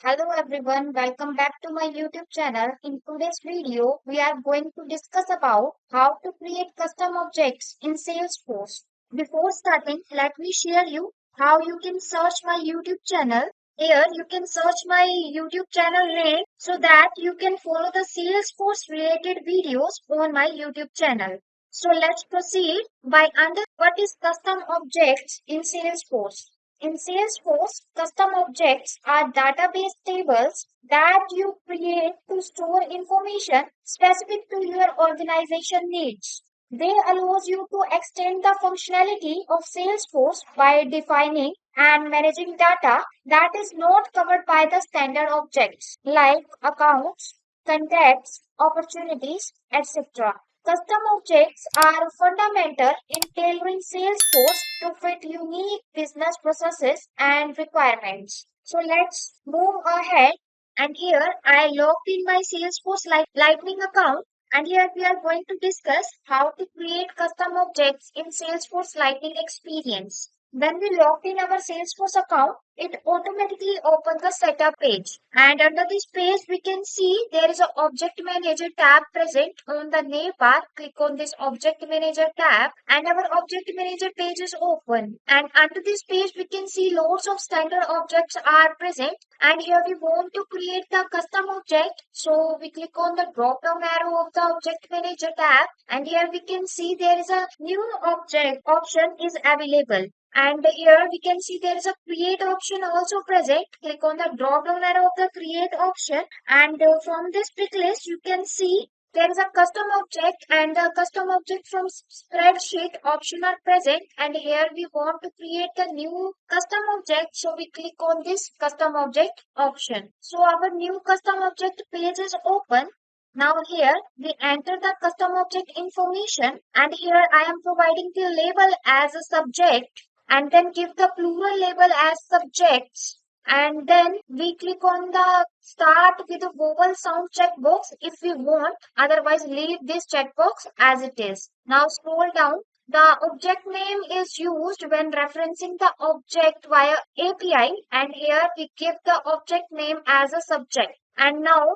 Hello everyone, welcome back to my YouTube channel. In today's video, we are going to discuss about how to create custom objects in Salesforce. Before starting, let me share you how you can search my YouTube channel. Here you can search my YouTube channel name so that you can follow the Salesforce related videos on my YouTube channel. So let's proceed by under what is custom objects in Salesforce. In Salesforce, custom objects are database tables that you create to store information specific to your organization needs. They allows you to extend the functionality of Salesforce by defining and managing data that is not covered by the standard objects like accounts, contacts, opportunities, etc. Custom objects are fundamental in tailoring Salesforce to fit unique business processes and requirements. So let's move ahead. And here I logged in my Salesforce Lightning account. And here we are going to discuss how to create custom objects in Salesforce Lightning experience. When we logged in our Salesforce account, it automatically opens the setup page. And under this page, we can see there is an Object Manager tab present on the navbar. Click on this Object Manager tab and our Object Manager page is open. And under this page, we can see loads of standard objects are present. And here we want to create the custom object. So we click on the drop down arrow of the Object Manager tab. And here we can see there is a new object option is available. And here we can see there is a create option also present. Click on the drop down arrow of the create option and from this pick list you can see there is a custom object and the custom object from spreadsheet option are present, and here we want to create a new custom object, so we click on this custom object option. So our new custom object page is open. Now here we enter the custom object information, and here I am providing the label as a subject and then give the plural label as subjects, and then we click on the start with a vowel sound checkbox if we want, otherwise leave this checkbox as it is. Now scroll down. The object name is used when referencing the object via API, and here we give the object name as a subject. And now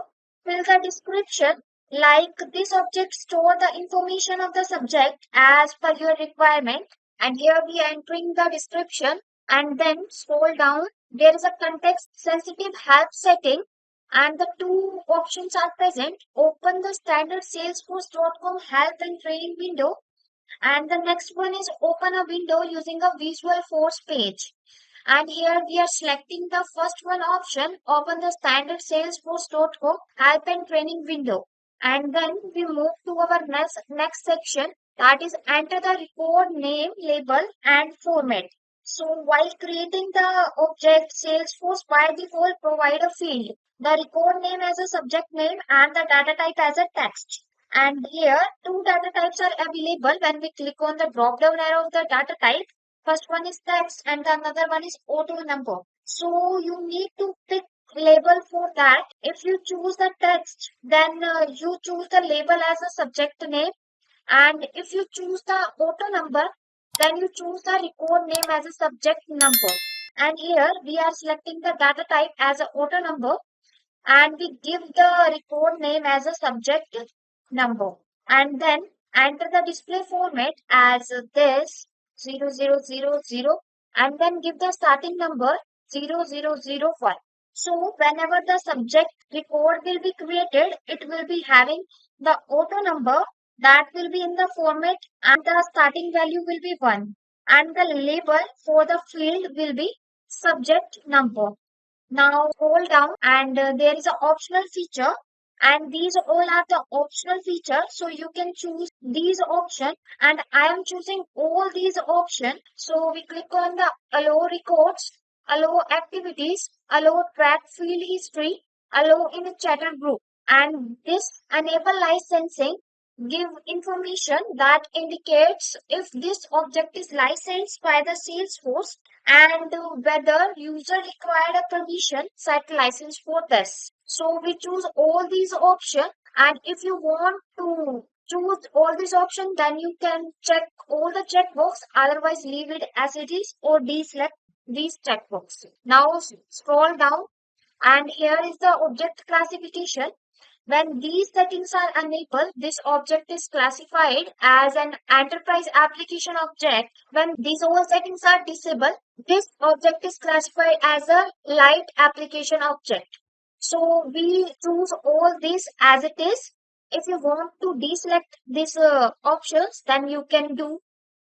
fill the description, like this object store the information of the subject as per your requirement, and here we are entering the description, and then scroll down. There is a context sensitive help setting and the two options are present. Open the standard salesforce.com help and training window, and the next one is open a window using a visual force page. And here we are selecting the first one option, open the standard salesforce.com help and training window. And then we move to our next section, that is enter the record name, label and format. So while creating the object, Salesforce by default provide a field, the record name as a subject name and the data type as a text. And here two data types are available when we click on the drop down arrow of the data type. First one is text and the another one is auto number. So you need to pick label for that. If you choose the text, then you choose the label as a subject name. And if you choose the auto number, then you choose the record name as a subject number. And here we are selecting the data type as an auto number, and we give the record name as a subject number, and then enter the display format as this 0000, and then give the starting number 0001. So whenever the subject record will be created, it will be having the auto number that will be in the format, and the starting value will be 1, and the label for the field will be subject number. Now scroll down, and there is an optional feature, and these all are the optional features, so you can choose these options, and I am choosing all these options. So we click on the allow records, allow activities, allow track field history, allow in a chatter group, and this enable licensing, give information that indicates if this object is licensed by the Salesforce and whether user required a permission set license for this. So we choose all these options, and if you want to choose all these options, then you can check all the checkbox, otherwise leave it as it is or deselect these checkbox. Now scroll down, And here is the object classification. When these settings are enabled, this object is classified as an enterprise application object. When these all settings are disabled, this object is classified as a light application object. So we choose all these as it is. If you want to deselect these options, then you can do.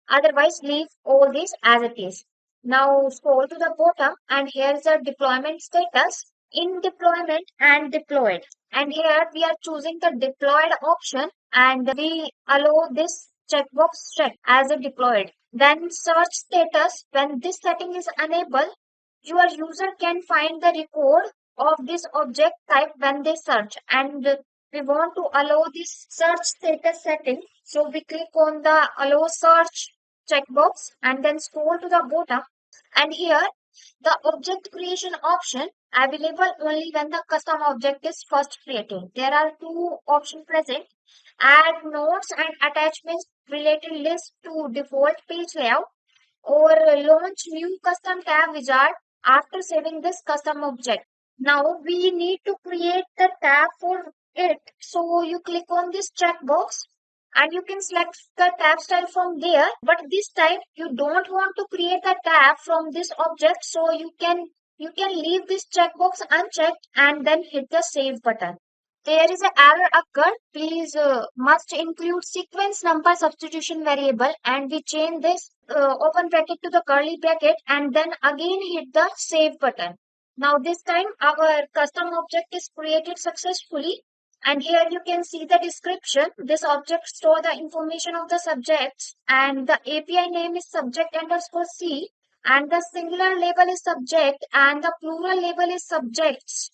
Otherwise, leave all this as it is. Now scroll to the bottom and here's the deployment status in deployment and deployed. And here we are choosing the deployed option and we allow this checkbox check as a deployed. Then search status. When this setting is enabled, your user can find the record of this object type when they search. And we want to allow this search status setting. So we click on the allow search checkbox and then scroll to the bottom. And here the object creation option available only when the custom object is first created. There are two options present. Add notes and attachments related list to default page layout or launch new custom tab wizard after saving this custom object. Now we need to create the tab for it. So you click on this checkbox and you can select the tab style from there. But this time you don't want to create the tab from this object. So you can leave this checkbox unchecked and then hit the save button. There is an error occurred. Please must include sequence number substitution variable and we change this open bracket to the curly bracket and then again hit the save button. Now this time our custom object is created successfully and here you can see the description. This object store the information of the subjects and the API name is subject underscore C and the singular label is subject and the plural label is subjects.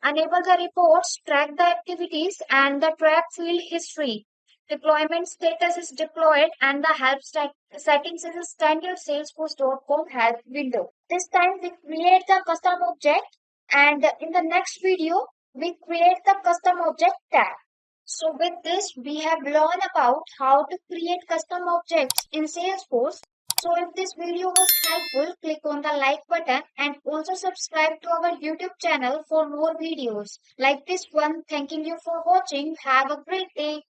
Enable the reports, track the activities, and the track field history. Deployment status is deployed, and the settings is a standard Salesforce.com help window. This time we create the custom object, and in the next video we create the custom object tab. So with this, we have learned about how to create custom objects in Salesforce. So if this video was helpful, click on the like button and also subscribe to our YouTube channel for more videos like this one. Thanking you for watching. Have a great day.